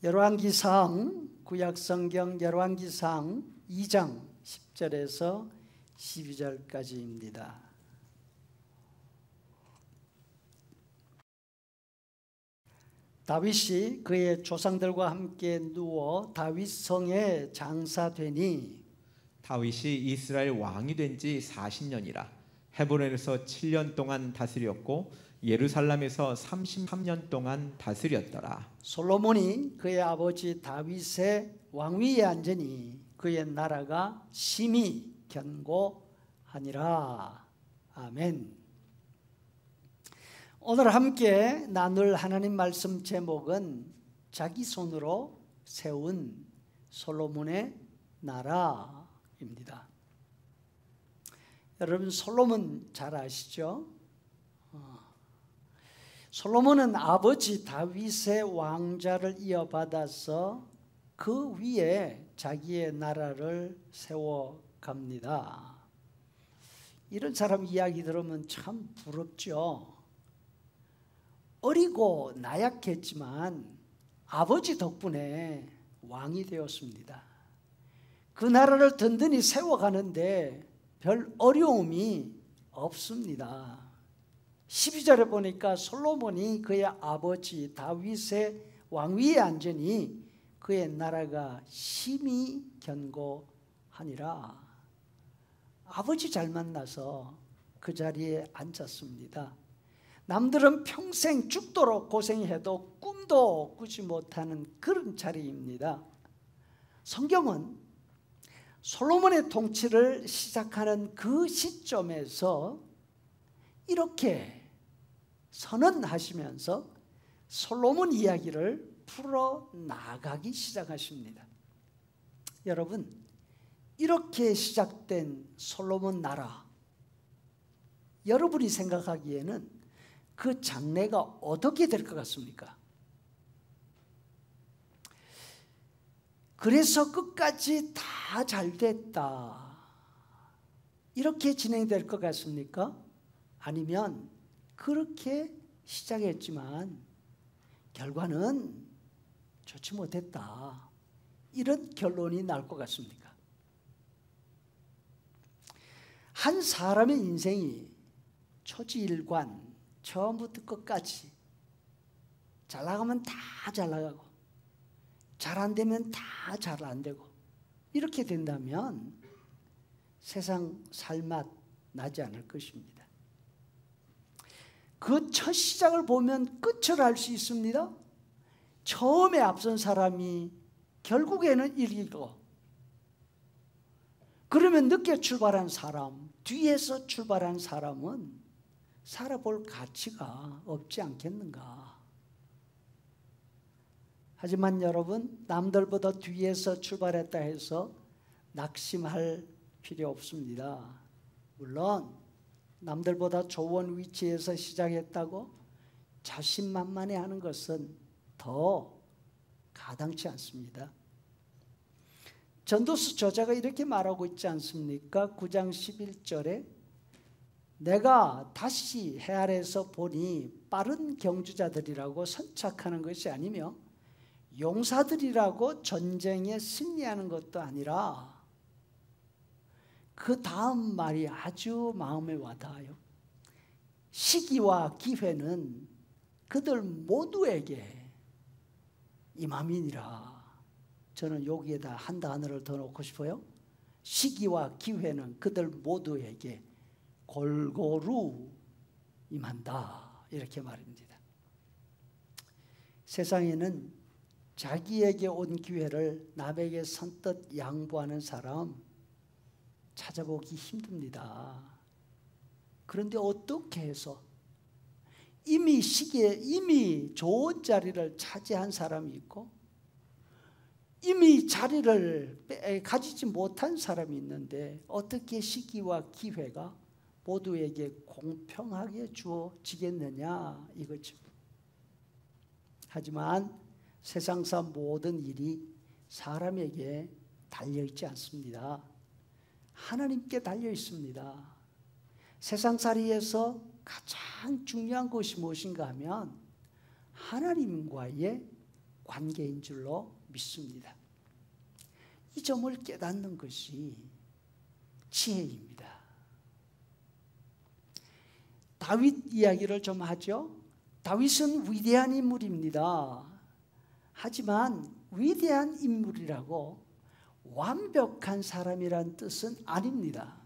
열왕기상 구약성경 열왕기상 2장 10절에서 12절까지입니다. 다윗이 그의 조상들과 함께 누워 다윗성에 장사되니 다윗이 이스라엘 왕이 된 지 40년이라 헤브론에서 7년 동안 다스렸고 예루살렘에서 33년 동안 다스렸더라. 솔로몬이 그의 아버지 다윗의 왕위에 앉으니 그의 나라가 심히 견고하니라. 아멘. 오늘 함께 나눌 하나님 말씀 제목은 자기 손으로 세운 솔로몬의 나라입니다. 여러분, 솔로몬 잘 아시죠? 솔로몬은 아버지 다윗의 왕자를 이어받아서 그 위에 자기의 나라를 세워갑니다. 이런 사람 이야기 들으면 참 부럽죠. 어리고 나약했지만 아버지 덕분에 왕이 되었습니다. 그 나라를 든든히 세워가는데 별 어려움이 없습니다. 12절에 보니까 솔로몬이 그의 아버지 다윗의 왕위에 앉으니 그의 나라가 심히 견고하니라. 아버지 잘 만나서 그 자리에 앉았습니다. 남들은 평생 죽도록 고생해도 꿈도 꾸지 못하는 그런 자리입니다. 성경은 솔로몬의 통치를 시작하는 그 시점에서 이렇게 선언하시면서 솔로몬 이야기를 풀어나가기 시작하십니다. 여러분, 이렇게 시작된 솔로몬 나라, 여러분이 생각하기에는 그 장래가 어떻게 될 것 같습니까? 그래서 끝까지 다 잘 됐다, 이렇게 진행될 것 같습니까? 아니면 그렇게 시작했지만 결과는 좋지 못했다, 이런 결론이 날 것 같습니까? 한 사람의 인생이 초지일관 처음부터 끝까지 잘 나가면 다 잘 나가고 잘 안 되면 다 잘 안 되고 이렇게 된다면 세상 살맛 나지 않을 것입니다. 그 첫 시작을 보면 끝을 알 수 있습니다. 처음에 앞선 사람이 결국에는 이기고, 그러면 늦게 출발한 사람, 뒤에서 출발한 사람은 살아볼 가치가 없지 않겠는가. 하지만 여러분, 남들보다 뒤에서 출발했다 해서 낙심할 필요 없습니다. 물론 남들보다 좋은 위치에서 시작했다고 자신만만해하는 것은 더 가당치 않습니다. 전도서 저자가 이렇게 말하고 있지 않습니까? 9장 11절에 내가 다시 해 아래에서 보니 빠른 경주자들이라고 선착하는 것이 아니며 용사들이라고 전쟁에 승리하는 것도 아니라, 그 다음 말이 아주 마음에 와닿아요. 시기와 기회는 그들 모두에게 임함이니라. 저는 여기에다 한 단어를 더 넣고 싶어요. 시기와 기회는 그들 모두에게 골고루 임한다, 이렇게 말입니다. 세상에는 자기에게 온 기회를 남에게 선뜻 양보하는 사람 찾아보기 힘듭니다. 그런데 어떻게 해서 이미 시기에 이미 좋은 자리를 차지한 사람이 있고 이미 자리를 가지지 못한 사람이 있는데 어떻게 시기와 기회가 모두에게 공평하게 주어지겠느냐, 이거죠. 하지만 세상사 모든 일이 사람에게 달려있지 않습니다. 하나님께 달려 있습니다. 세상살이에서 가장 중요한 것이 무엇인가 하면 하나님과의 관계인 줄로 믿습니다. 이 점을 깨닫는 것이 지혜입니다. 다윗 이야기를 좀 하죠. 다윗은 위대한 인물입니다. 하지만 위대한 인물이라고 완벽한 사람이란 뜻은 아닙니다.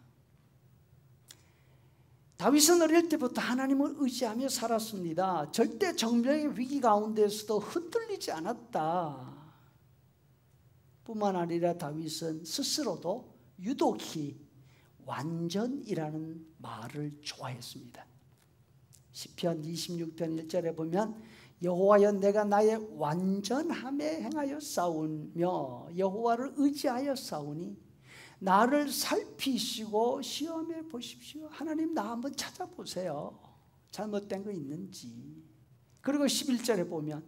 다윗은 어릴 때부터 하나님을 의지하며 살았습니다. 절대 정병의 위기 가운데서도 흔들리지 않았다. 뿐만 아니라 다윗은 스스로도 유독히 완전이라는 말을 좋아했습니다. 시편 26편 1절에 보면 여호와여 내가 나의 완전함에 행하여 싸우며 여호와를 의지하여 싸우니 나를 살피시고 시험해 보십시오. 하나님 나 한번 찾아보세요. 잘못된 거 있는지. 그리고 11절에 보면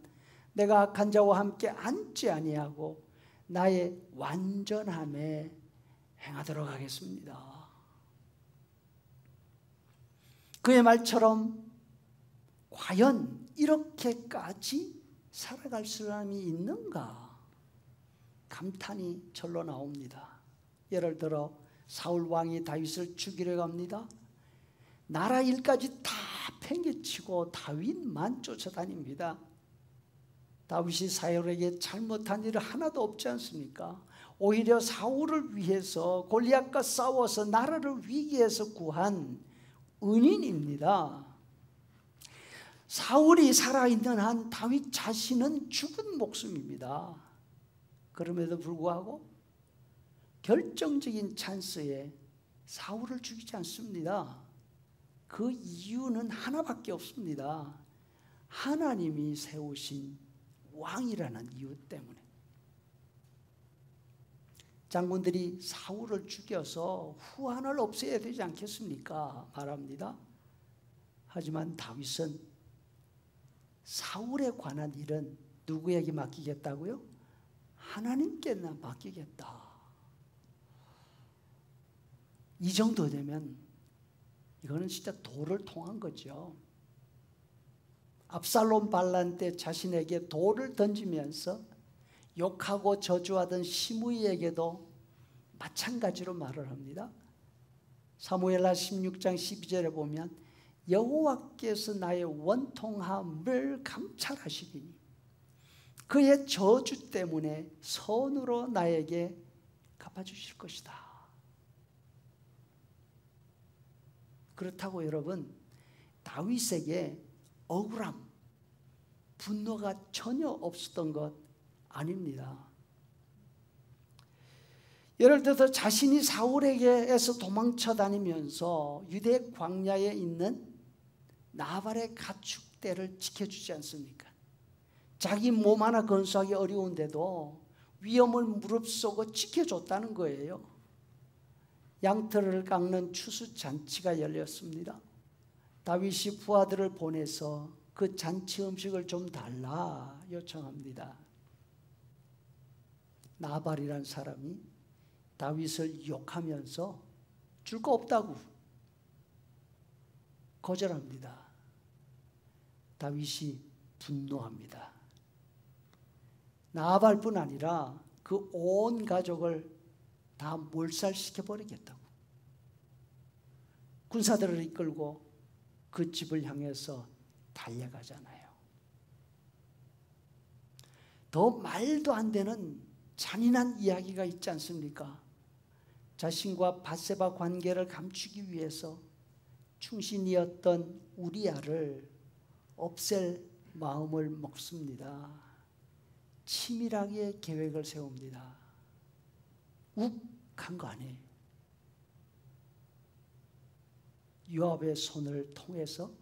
내가 악한 자와 함께 앉지 아니하고 나의 완전함에 행하도록 하겠습니다. 그의 말처럼 과연 이렇게까지 살아갈 사람이 있는가? 감탄이 절로 나옵니다. 예를 들어 사울 왕이 다윗을 죽이려 합니다. 나라 일까지 다 팽개치고 다윗만 쫓아다닙니다. 다윗이 사울에게 잘못한 일은 하나도 없지 않습니까? 오히려 사울을 위해서 골리앗과 싸워서 나라를 위기에서 구한 은인입니다. 사울이 살아있는 한 다윗 자신은 죽은 목숨입니다. 그럼에도 불구하고 결정적인 찬스에 사울을 죽이지 않습니다. 그 이유는 하나밖에 없습니다. 하나님이 세우신 왕이라는 이유 때문에. 장군들이 사울을 죽여서 후한을 없애야 되지 않겠습니까? 말합니다. 하지만 다윗은 사울에 관한 일은 누구에게 맡기겠다고요? 하나님께 맡기겠다. 이 정도 되면 이거는 진짜 도를 통한 거죠. 압살롬 반란 때 자신에게 돌을 던지면서 욕하고 저주하던 시므이에게도 마찬가지로 말을 합니다. 사무엘하 16장 12절에 보면 여호와께서 나의 원통함을 감찰하시리니 그의 저주 때문에 선으로 나에게 갚아주실 것이다. 그렇다고 여러분, 다윗에게 억울함, 분노가 전혀 없었던 것 아닙니다. 예를 들어서 자신이 사울에게서 도망쳐 다니면서 유대 광야에 있는 나발의 가축대를 지켜주지 않습니까? 자기 몸 하나 건수하기 어려운데도 위험을 무릅쓰고 지켜줬다는 거예요. 양털을 깎는 추수잔치가 열렸습니다. 다윗이 부하들을 보내서 그 잔치 음식을 좀 달라 요청합니다. 나발이란 사람이 다윗을 욕하면서 줄 거 없다고 거절합니다. 다윗이 분노합니다. 나발뿐 아니라 그 온 가족을 다 몰살시켜 버리겠다고. 군사들을 이끌고 그 집을 향해서 달려가잖아요. 더 말도 안 되는 잔인한 이야기가 있지 않습니까? 자신과 밧세바 관계를 감추기 위해서 충신이었던 우리아를 없앨 마음을 먹습니다. 치밀하게 계획을 세웁니다. 욱한 거 아니에요. 요압의 손을 통해서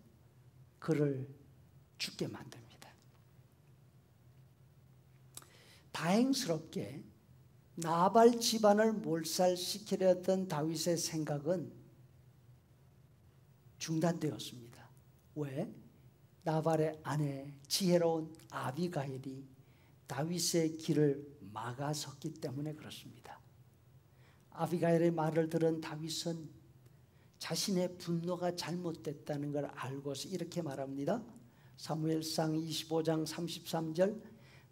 그를 죽게 만듭니다. 다행스럽게 나발 집안을 몰살시키려 했던 다윗의 생각은 중단되었습니다. 왜? 나발의 아내 지혜로운 아비가일이 다윗의 길을 막아섰기 때문에 그렇습니다. 아비가일의 말을 들은 다윗은 자신의 분노가 잘못됐다는 걸 알고서 이렇게 말합니다. 사무엘상 25장 33절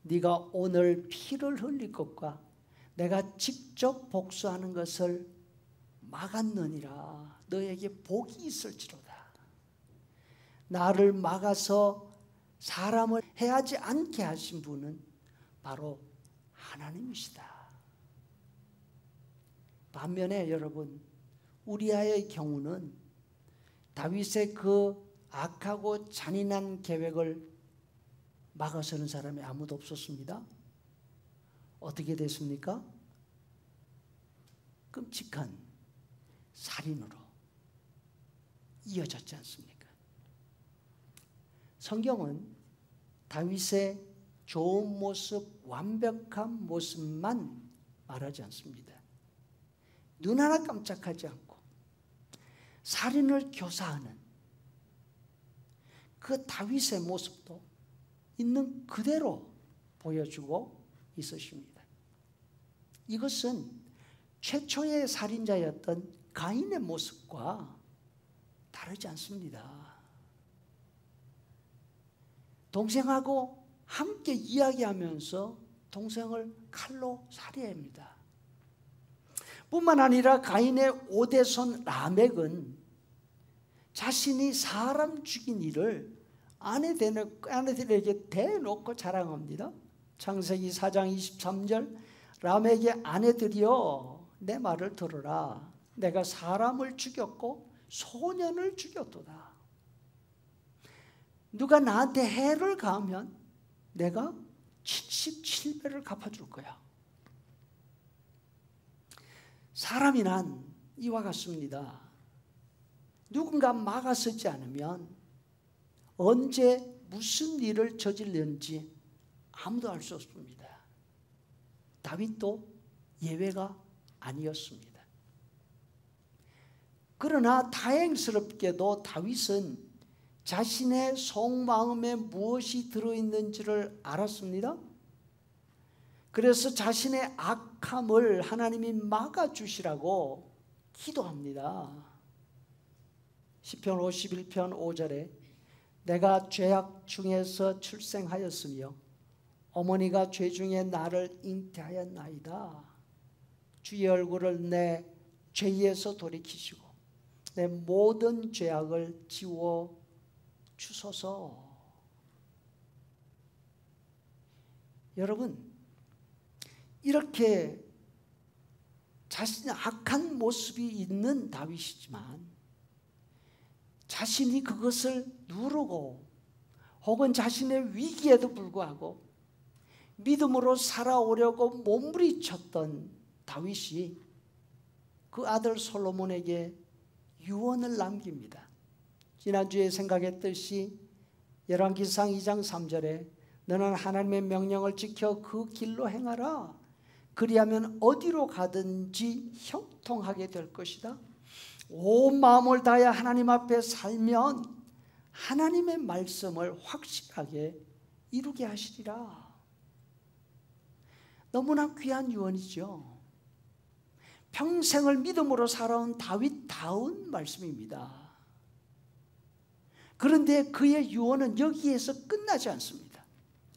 네가 오늘 피를 흘릴 것과 내가 직접 복수하는 것을 막았느니라. 너에게 복이 있을지로다. 나를 막아서 사람을 해하지 않게 하신 분은 바로 하나님이시다. 반면에 여러분, 우리아의 경우는 다윗의 그 악하고 잔인한 계획을 막아서는 사람이 아무도 없었습니다. 어떻게 됐습니까? 끔찍한 살인으로 이어졌지 않습니까? 성경은 다윗의 좋은 모습, 완벽한 모습만 말하지 않습니다. 눈 하나 깜짝하지 않고 살인을 교사하는 그 다윗의 모습도 있는 그대로 보여주고 있으십니다. 이것은 최초의 살인자였던 가인의 모습과 다르지 않습니다. 동생하고 함께 이야기하면서 동생을 칼로 살해합니다. 뿐만 아니라 가인의 오대손 라멕은 자신이 사람 죽인 일을 아내들에게 대놓고 자랑합니다. 창세기 4장 23절, 라멕의 아내들이여 내 말을 들으라. 내가 사람을 죽였고 소년을 죽였도다. 누가 나한테 해를 가하면 내가 77배를 갚아줄 거야. 사람이 난 이와 같습니다. 누군가 막아서지 않으면 언제 무슨 일을 저질렀는지 아무도 알 수 없습니다. 다윗도 예외가 아니었습니다. 그러나 다행스럽게도 다윗은 자신의 속마음에 무엇이 들어있는지를 알았습니다. 그래서 자신의 악함을 하나님이 막아주시라고 기도합니다. 시편 51편 5절에 내가 죄악 중에서 출생하였으며 어머니가 죄 중에 나를 잉태하였나이다. 주의 얼굴을 내 죄에서 돌이키시고 내 모든 죄악을 지워 주소서. 여러분, 이렇게 자신의 악한 모습이 있는 다윗이지만 자신이 그것을 누르고 혹은 자신의 위기에도 불구하고 믿음으로 살아오려고 몸부리쳤던 다윗이 그 아들 솔로몬에게 유언을 남깁니다. 지난주에 생각했듯이 열왕기상 2장 3절에 너는 하나님의 명령을 지켜 그 길로 행하라. 그리하면 어디로 가든지 형통하게 될 것이다. 온 마음을 다해 하나님 앞에 살면 하나님의 말씀을 확실하게 이루게 하시리라. 너무나 귀한 유언이죠. 평생을 믿음으로 살아온 다윗다운 말씀입니다. 그런데 그의 유언은 여기에서 끝나지 않습니다.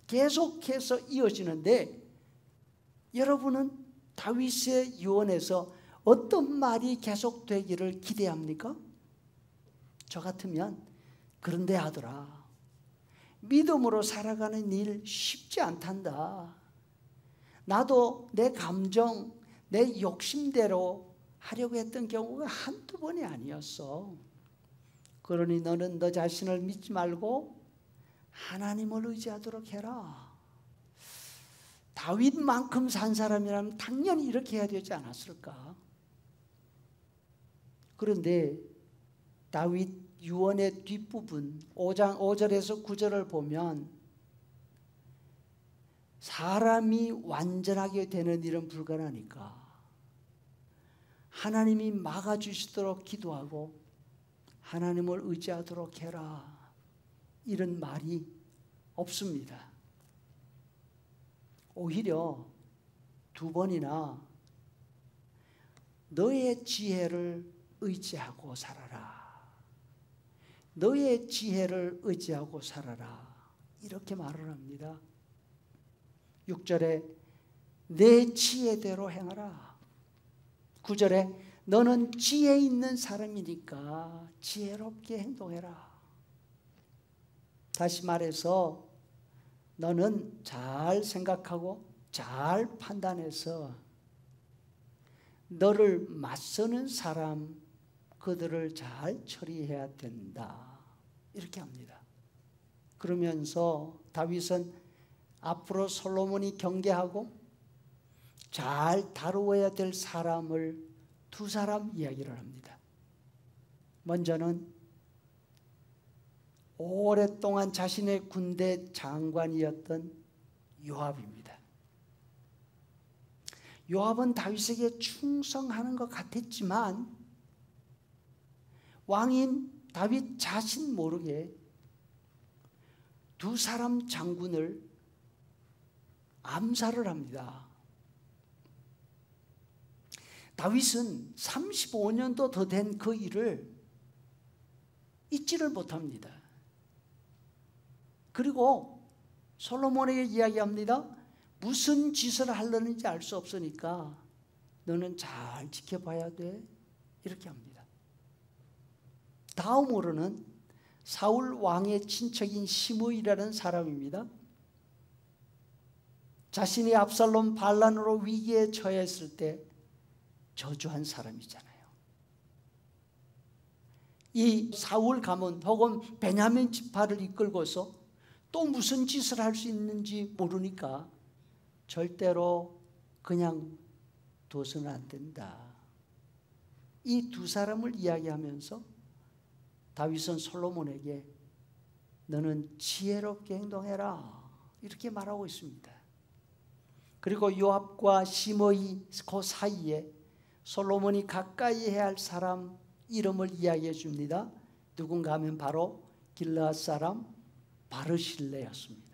계속해서 이어지는데 여러분은 다윗의 유언에서 어떤 말이 계속되기를 기대합니까? 저 같으면 그런데 아들아, 믿음으로 살아가는 일 쉽지 않단다. 나도 내 감정, 내 욕심대로 하려고 했던 경우가 한두 번이 아니었어. 그러니 너는 너 자신을 믿지 말고 하나님을 의지하도록 해라. 다윗만큼 산 사람이라면 당연히 이렇게 해야 되지 않았을까? 그런데 다윗 유언의 뒷부분 5장 5절에서 9절을 보면 사람이 완전하게 되는 일은 불가능하니까 하나님이 막아주시도록 기도하고 하나님을 의지하도록 해라. 이런 말이 없습니다. 오히려 두 번이나 너의 지혜를 의지하고 살아라. 너의 지혜를 의지하고 살아라. 이렇게 말을 합니다. 6절에 내 지혜대로 행하라. 9절에 너는 지혜 있는 사람이니까 지혜롭게 행동해라. 다시 말해서 너는 잘 생각하고 잘 판단해서 너를 맞서는 사람, 그들을 잘 처리해야 된다. 이렇게 합니다. 그러면서 다윗은 앞으로 솔로몬이 경계하고 잘 다루어야 될 사람을 두 사람 이야기를 합니다. 먼저는 오랫동안 자신의 군대 장관이었던 요압입니다. 요압은 다윗에게 충성하는 것 같았지만 왕인 다윗 자신 모르게 두 사람 장군을 암살을 합니다. 다윗은 35년도 더 된 그 일을 잊지를 못합니다. 그리고 솔로몬에게 이야기합니다. 무슨 짓을 하려는지 알 수 없으니까 너는 잘 지켜봐야 돼. 이렇게 합니다. 다음으로는 사울 왕의 친척인 시므이라는 사람입니다. 자신이 압살롬 반란으로 위기에 처했을 때 저주한 사람이잖아요. 이 사울 가문 혹은 베냐민 지파를 이끌고서 또 무슨 짓을 할 수 있는지 모르니까 절대로 그냥 둬서는 안 된다. 이 두 사람을 이야기하면서 다윗은 솔로몬에게 너는 지혜롭게 행동해라 이렇게 말하고 있습니다. 그리고 요압과 시므이 그 사이에 솔로몬이 가까이 해야 할 사람 이름을 이야기해 줍니다. 누군가 하면 바로 길르앗 사람 바르실레였습니다.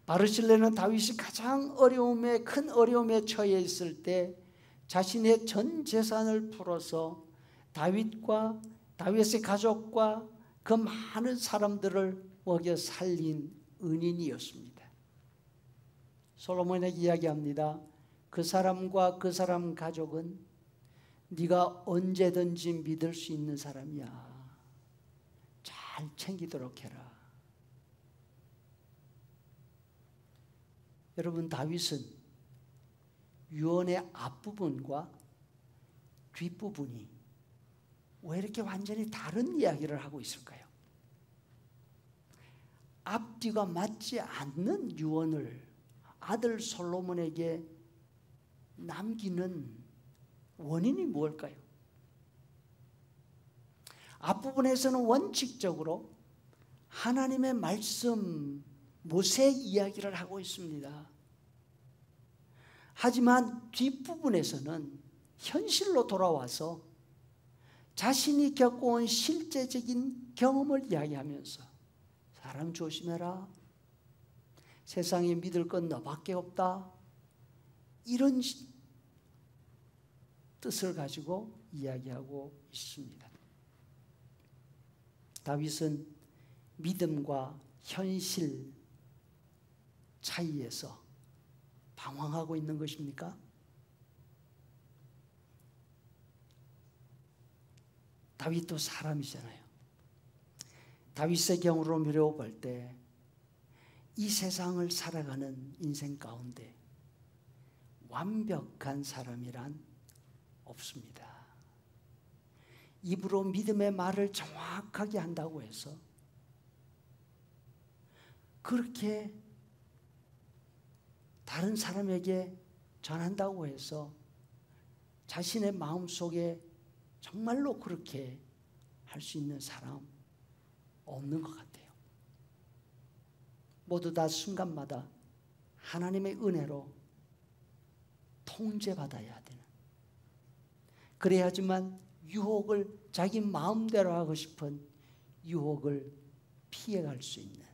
바르실레는 다윗이 가장 큰 어려움에 처해 있을 때 자신의 전 재산을 풀어서 다윗과 다윗의 가족과 그 많은 사람들을 먹여 살린 은인이었습니다. 솔로몬에게 이야기합니다. 그 사람과 그 사람 가족은 네가 언제든지 믿을 수 있는 사람이야. 잘 챙기도록 해라. 여러분, 다윗은 유언의 앞부분과 뒷부분이 왜 이렇게 완전히 다른 이야기를 하고 있을까요? 앞뒤가 맞지 않는 유언을 아들 솔로몬에게 남기는 원인이 무엇일까요? 앞부분에서는 원칙적으로 하나님의 말씀, 모세 이야기를 하고 있습니다. 하지만 뒷부분에서는 현실로 돌아와서 자신이 겪어온 실제적인 경험을 이야기하면서 사람 조심해라. 세상에 믿을 건 너밖에 없다. 이런 뜻을 가지고 이야기하고 있습니다. 다윗은 믿음과 현실 차이에서 방황하고 있는 것입니까? 다윗도 사람이잖아요. 다윗의 경우로 미뤄볼 때 이 세상을 살아가는 인생 가운데 완벽한 사람이란 없습니다. 입으로 믿음의 말을 정확하게 한다고 해서 그렇게 다른 사람에게 전한다고 해서 자신의 마음속에 정말로 그렇게 할 수 있는 사람 없는 것 같아요. 모두 다 순간마다 하나님의 은혜로 통제받아야 되는, 그래야지만 유혹을 자기 마음대로 하고 싶은 유혹을 피해갈 수 있는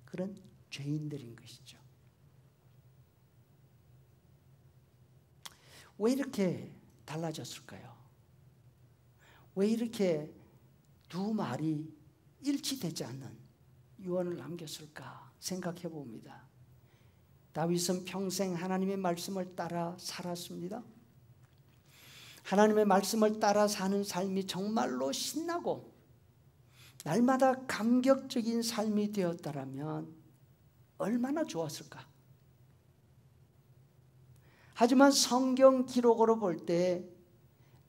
그런 죄인들인 것이죠. 왜 이렇게 달라졌을까요? 왜 이렇게 두 말이 일치되지 않는 유언을 남겼을까 생각해 봅니다. 다윗은 평생 하나님의 말씀을 따라 살았습니다. 하나님의 말씀을 따라 사는 삶이 정말로 신나고 날마다 감격적인 삶이 되었다면 얼마나 좋았을까. 하지만 성경 기록으로 볼 때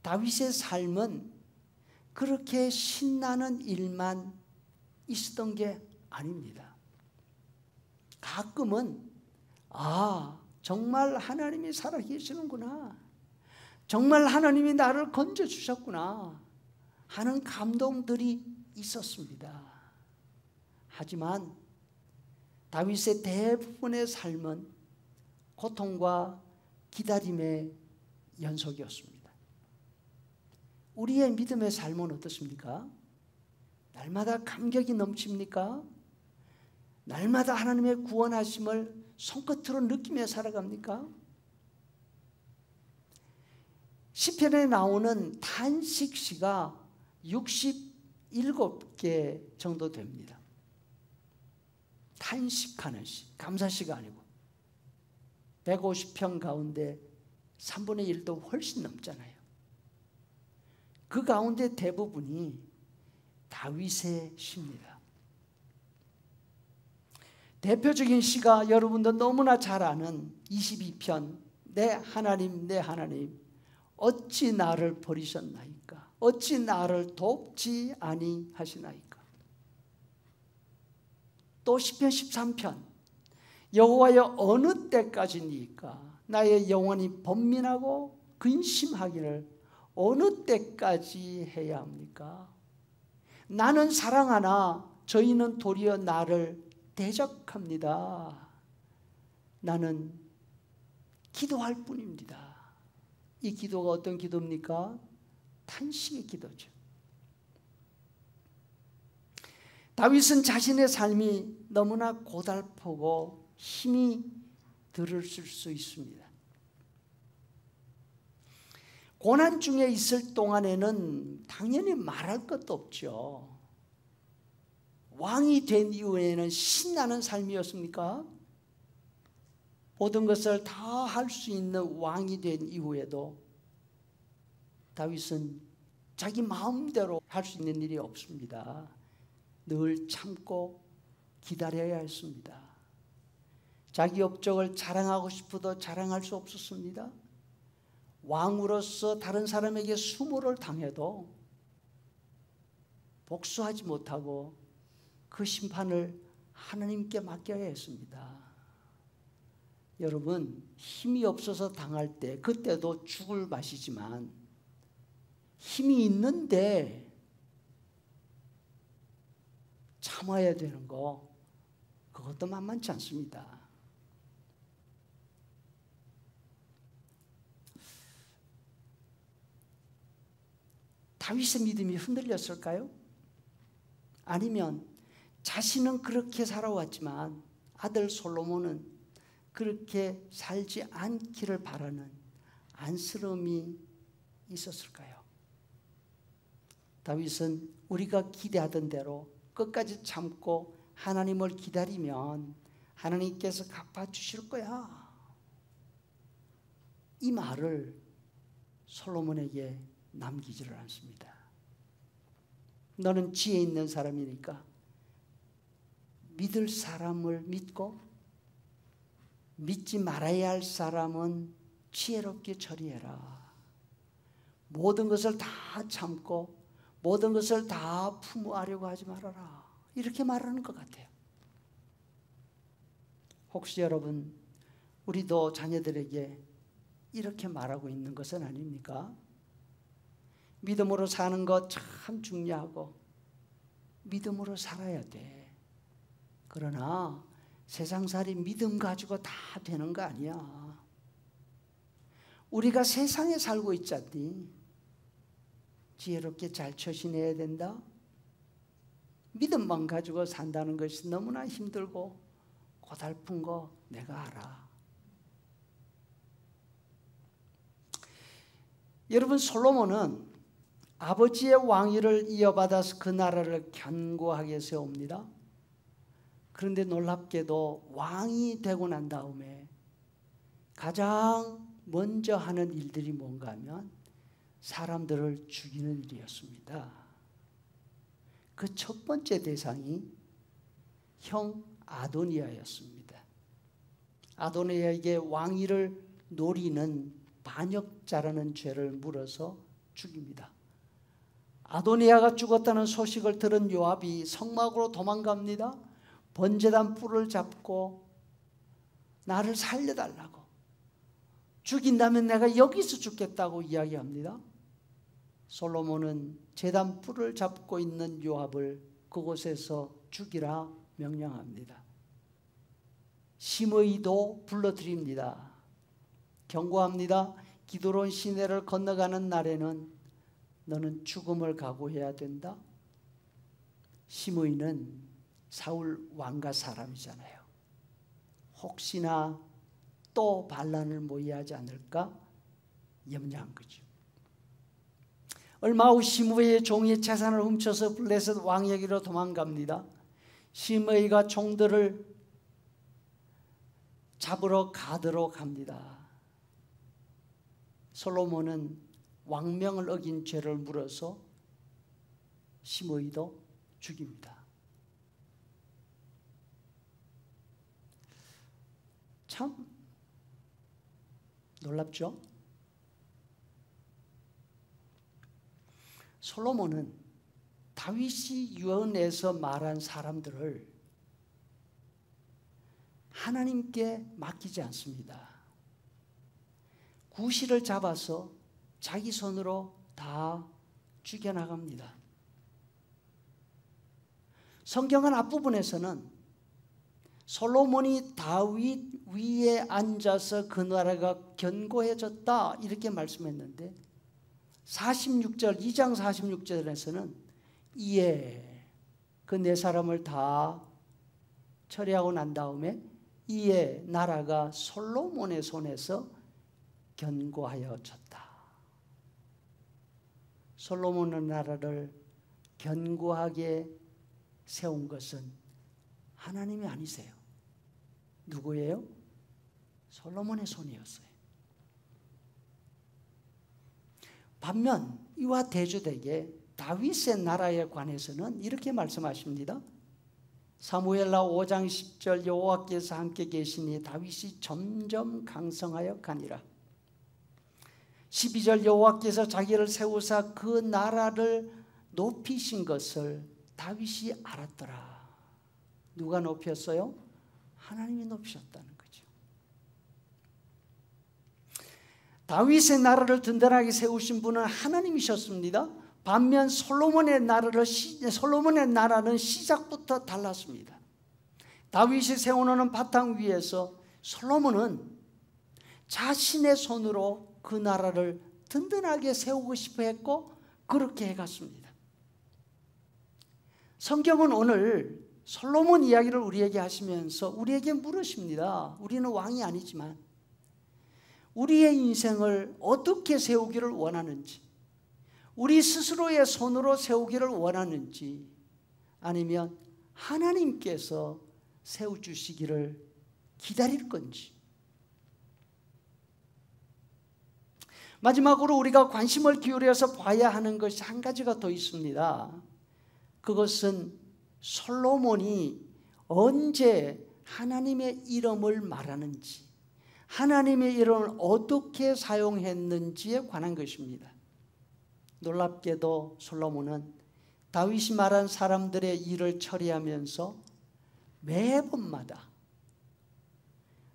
다윗의 삶은 그렇게 신나는 일만 있었던 게 아닙니다. 가끔은 정말 하나님이 살아계시는구나, 정말 하나님이 나를 건져주셨구나 하는 감동들이 있었습니다. 하지만 다윗의 대부분의 삶은 고통과 기다림의 연속이었습니다. 우리의 믿음의 삶은 어떻습니까? 날마다 감격이 넘칩니까? 날마다 하나님의 구원하심을 손끝으로 느끼며 살아갑니까? 시편에 나오는 탄식시가 67개 정도 됩니다. 탄식하는 시, 감사시가 아니고 150편 가운데 3분의 1도 훨씬 넘잖아요. 그 가운데 대부분이 다윗의 시입니다. 대표적인 시가 여러분도 너무나 잘 아는 22편, 내 하나님 내 하나님 어찌 나를 버리셨나이까, 어찌 나를 돕지 아니하시나이까. 또 시편 13편, 여호와여 어느 때까지니까 나의 영혼이 번민하고 근심하기를 어느 때까지 해야 합니까? 나는 사랑하나 저희는 도리어 나를 대적합니다. 나는 기도할 뿐입니다. 이 기도가 어떤 기도입니까? 탄식의 기도죠. 다윗은 자신의 삶이 너무나 고달프고 힘이 들었을 수 있습니다. 고난 중에 있을 동안에는 당연히 말할 것도 없죠. 왕이 된 이후에는 신나는 삶이었습니까? 모든 것을 다 할 수 있는 왕이 된 이후에도 다윗은 자기 마음대로 할 수 있는 일이 없습니다. 늘 참고 기다려야 했습니다. 자기 업적을 자랑하고 싶어도 자랑할 수 없었습니다. 왕으로서 다른 사람에게 수모를 당해도 복수하지 못하고 그 심판을 하나님께 맡겨야 했습니다. 여러분, 힘이 없어서 당할 때 그때도 죽을 맛이지만 힘이 있는데 참아야 되는 거, 그것도 만만치 않습니다. 다윗의 믿음이 흔들렸을까요? 아니면 자신은 그렇게 살아왔지만 아들 솔로몬은 그렇게 살지 않기를 바라는 안쓰러움이 있었을까요? 다윗은 우리가 기대하던 대로 끝까지 참고 하나님을 기다리면 하나님께서 갚아주실 거야, 이 말을 솔로몬에게 남기지를 않습니다. 너는 지혜 있는 사람이니까 믿을 사람을 믿고 믿지 말아야 할 사람은 지혜롭게 처리해라. 모든 것을 다 참고 모든 것을 다 품어하려고 하지 말아라. 이렇게 말하는 것 같아요. 혹시 여러분, 우리도 자녀들에게 이렇게 말하고 있는 것은 아닙니까? 믿음으로 사는 것 참 중요하고 믿음으로 살아야 돼. 그러나 세상살이 믿음 가지고 다 되는 거 아니야. 우리가 세상에 살고 있잖니. 지혜롭게 잘 처신해야 된다. 믿음만 가지고 산다는 것이 너무나 힘들고 고달픈 거 내가 알아. 여러분, 솔로몬은 아버지의 왕위를 이어받아서 그 나라를 견고하게 세웁니다. 그런데 놀랍게도 왕이 되고 난 다음에 가장 먼저 하는 일들이 뭔가 하면 사람들을 죽이는 일이었습니다. 그 첫 번째 대상이 형 아도니아였습니다. 아도니아에게 왕위를 노리는 반역자라는 죄를 물어서 죽입니다. 아도니아가 죽었다는 소식을 들은 요압이 성막으로 도망갑니다. 번제단 뿔을 잡고 나를 살려달라고, 죽인다면 내가 여기서 죽겠다고 이야기합니다. 솔로몬은 제단 뿔을 잡고 있는 요압을 그곳에서 죽이라 명령합니다. 시므이도 불러들입니다. 경고합니다. 기드론 시내를 건너가는 날에는 너는 죽음을 각오해야 된다. 시므이는 사울 왕가 사람이잖아요. 혹시나 또 반란을 모의하지 않을까 염려한 거죠. 얼마 후 시므이의 종이 재산을 훔쳐서 블레셋 왕에게로 도망갑니다. 시므이가 종들을 잡으러 가드로 갑니다. 솔로몬은 왕명을 어긴 죄를 물어서 시므이도 죽입니다. 참 놀랍죠? 솔로몬은 다윗이 유언해서 말한 사람들을 하나님께 맡기지 않습니다. 구실을 잡아서 자기 손으로 다 죽여나갑니다. 성경은 앞부분에서는 솔로몬이 다윗 위에 앉아서 그 나라가 견고해졌다 이렇게 말씀했는데 46절 2장 46절에서는 이에 그 네 사람을 다 처리하고 난 다음에 이에 나라가 솔로몬의 손에서 견고하여졌다. 솔로몬의 나라를 견고하게 세운 것은 하나님이 아니세요. 누구예요? 솔로몬의 손이었어요. 반면 이와 대조되게 다윗의 나라에 관해서는 이렇게 말씀하십니다. 사무엘라 5장 10절 여호와께서 함께 계시니 다윗이 점점 강성하여 가니라. 12절 여호와께서 자기를 세우사 그 나라를 높이신 것을 다윗이 알았더라. 누가 높였어요? 하나님이 높이셨다는 거죠. 다윗의 나라를 든든하게 세우신 분은 하나님이셨습니다. 반면 솔로몬의 나라는 시작부터 달랐습니다. 다윗이 세워놓은 바탕 위에서 솔로몬은 자신의 손으로 그 나라를 든든하게 세우고 싶어 했고 그렇게 해갔습니다. 성경은 오늘 솔로몬 이야기를 우리에게 하시면서 우리에게 물으십니다. 우리는 왕이 아니지만 우리의 인생을 어떻게 세우기를 원하는지, 우리 스스로의 손으로 세우기를 원하는지, 아니면 하나님께서 세워주시기를 기다릴 건지. 마지막으로 우리가 관심을 기울여서 봐야 하는 것이 한 가지가 더 있습니다. 그것은 솔로몬이 언제 하나님의 이름을 말하는지, 하나님의 이름을 어떻게 사용했는지에 관한 것입니다. 놀랍게도 솔로몬은 다윗이 말한 사람들의 일을 처리하면서 매번마다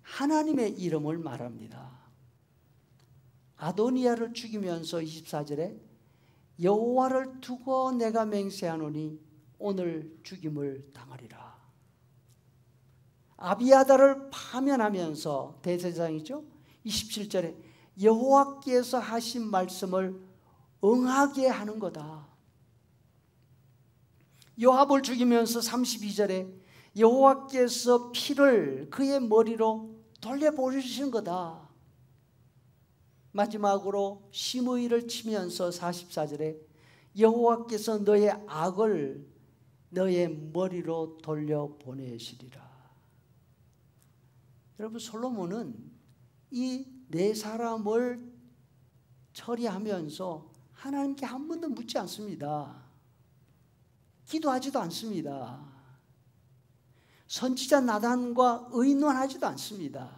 하나님의 이름을 말합니다. 아도니아를 죽이면서 24절에 여호와를 두고 내가 맹세하노니 오늘 죽임을 당하리라. 아비아다를 파면하면서 대제사장이죠. 27절에 여호와께서 하신 말씀을 응하게 하는 거다. 요압을 죽이면서 32절에 여호와께서 피를 그의 머리로 돌려보내시는 거다. 마지막으로 시므이를 치면서 44절에 여호와께서 너의 악을 너의 머리로 돌려보내시리라. 여러분, 솔로몬은 이 네 사람을 처리하면서 하나님께 한 번도 묻지 않습니다. 기도하지도 않습니다. 선지자 나단과 의논하지도 않습니다.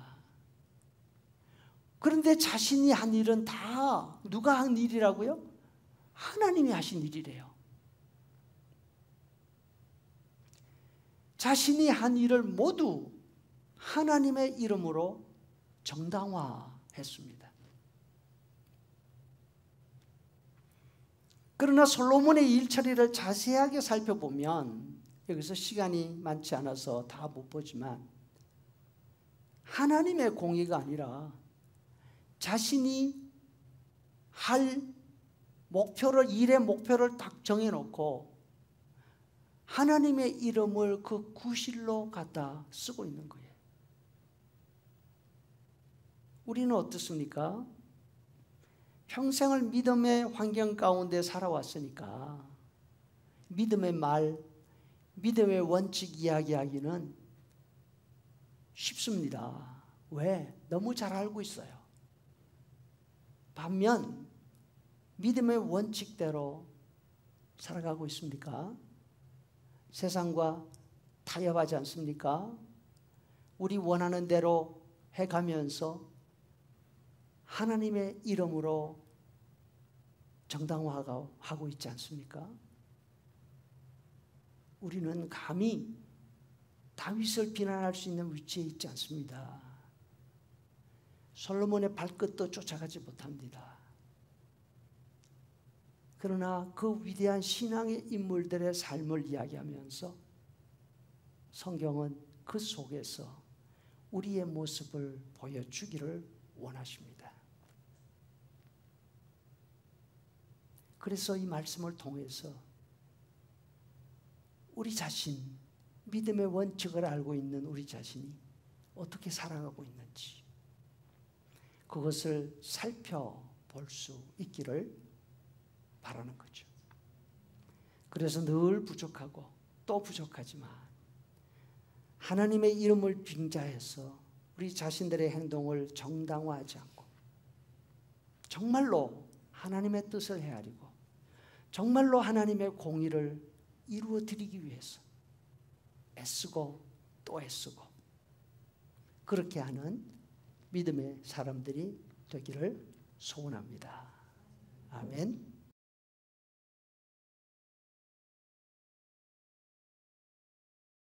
그런데 자신이 한 일은 다 누가 한 일이라고요? 하나님이 하신 일이래요. 자신이 한 일을 모두 하나님의 이름으로 정당화했습니다. 그러나 솔로몬의 일처리를 자세하게 살펴보면, 여기서 시간이 많지 않아서 다 못 보지만, 하나님의 공의가 아니라 자신이 할 목표를, 일의 목표를 딱 정해놓고 하나님의 이름을 그 구실로 갖다 쓰고 있는 거예요. 우리는 어떻습니까? 평생을 믿음의 환경 가운데 살아왔으니까 믿음의 말, 믿음의 원칙 이야기하기는 쉽습니다. 왜? 너무 잘 알고 있어요. 반면 믿음의 원칙대로 살아가고 있습니까? 세상과 타협하지 않습니까? 우리 원하는 대로 해가면서 하나님의 이름으로 정당화하고 있지 않습니까? 우리는 감히 다윗을 비난할 수 있는 위치에 있지 않습니다. 솔로몬의 발끝도 쫓아가지 못합니다. 그러나 그 위대한 신앙의 인물들의 삶을 이야기하면서 성경은 그 속에서 우리의 모습을 보여주기를 원하십니다. 그래서 이 말씀을 통해서 우리 자신, 믿음의 원칙을 알고 있는 우리 자신이 어떻게 살아가고 있는지 그것을 살펴볼 수 있기를 바라는 거죠. 그래서 늘 부족하고 또 부족하지만 하나님의 이름을 빙자해서 우리 자신들의 행동을 정당화하지 않고 정말로 하나님의 뜻을 헤아리고 정말로 하나님의 공의를 이루어 드리기 위해서 애쓰고 또 애쓰고 그렇게 하는 믿음의 사람들이 되기를 소원합니다. 아멘.